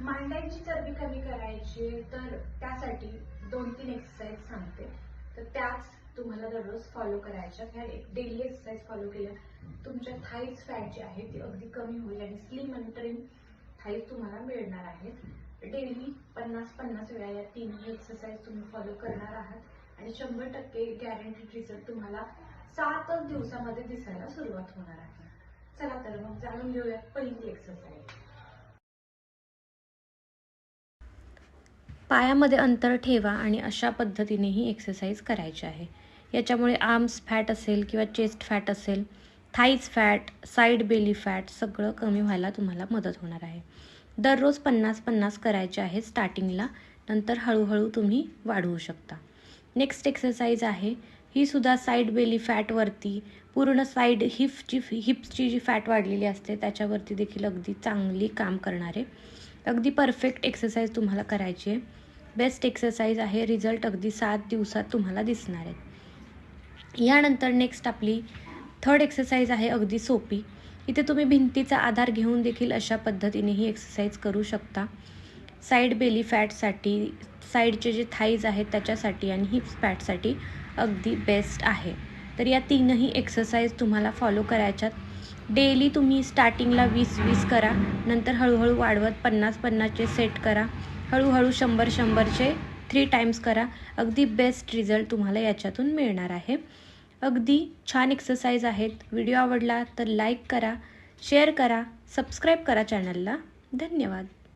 मांड्यांची चरबी कमी करायची तर त्यासाठी 2-3 एक्सरसाइज सांगते, तर त्याच तुम्हाला दररोज फॉलो करायच्या. ह्या एक डेली एक्सरसाइज फॉलो केल्या तुमच्या थाईज फॅट जी आहे ती अगदी कमी होईल आणि स्लिम आणि ट्रिम थाईज तुम्हाला मिळणार आहेत. डेली 50-50 वेळा या तिन्ही एक्सरसाइज तुम्ही फॉलो करणार आहात आणि 100% गॅरंटीड रिझल्ट तुम्हाला 7 दिवसामध्ये दिसायला सुरुवात होणार आहे. चला तर मग जाणून घेऊया पहिली एक्सरसाइज. पायामध्ये अंतर ठेवा आणि अशा पद्धतीने ही एक्सरसाइज करायची आहे. याच्यामुळे आर्म्स फॅट असेल किंवा चेस्ट फॅट असेल, thighs fat, side belly fat सगळं कमी व्हायला तुम्हाला मदत होणार आहे. दररोज 50-50 करायचे आहे स्टार्टिंगला, नंतर हळूहळू तुम्ही वाढवू शकता. नेक्स्ट एक्सरसाइज आहे ही सुद्धा साईड बेली फॅटवरती, पूर्ण साईड हिप्सची जी फॅट वाढलेली असते त्याच्यावरती देखील अगदी चांगली काम करणारे अगदी परफेक्ट एक्सरसाइज तुम्हाला करायची आहे. बेस्ट एक्सरसाइज आहे. रिझल्ट अगदी 7 दिवसात तुम्हाला दिसणार आहेत. यानंतर नेक्स्ट आपली थर्ड एक्सरसाइज आहे अगदी सोपी. इथे तुम्ही भिंतीचा आधार घेऊन देखील अशा पद्धतीने ही एक्सरसाइज करू शकता. साईड बेली फॅटसाठी, साईडचे जे थाईज आहेत त्याच्यासाठी आणि हिप्स फॅटसाठी अगदी बेस्ट आहे. तर या तीनही एक्सरसाइज तुम्हाला फॉलो करायच्यात. डेली तुम्ही स्टार्टिंगला 20-20 करा, नंतर हळूहळू वाढवत 50-50चे सेट करा, हळूहळू 100-100चे 3 टाइम्स करा. अगदी बेस्ट रिझल्ट तुम्हाला याच्यातून मिळणार आहे. अगदी छान एक्सरसाइज आहेत. व्हिडिओ आवडला तर लाईक करा, शेअर करा, सबस्क्राईब करा चॅनलला. धन्यवाद.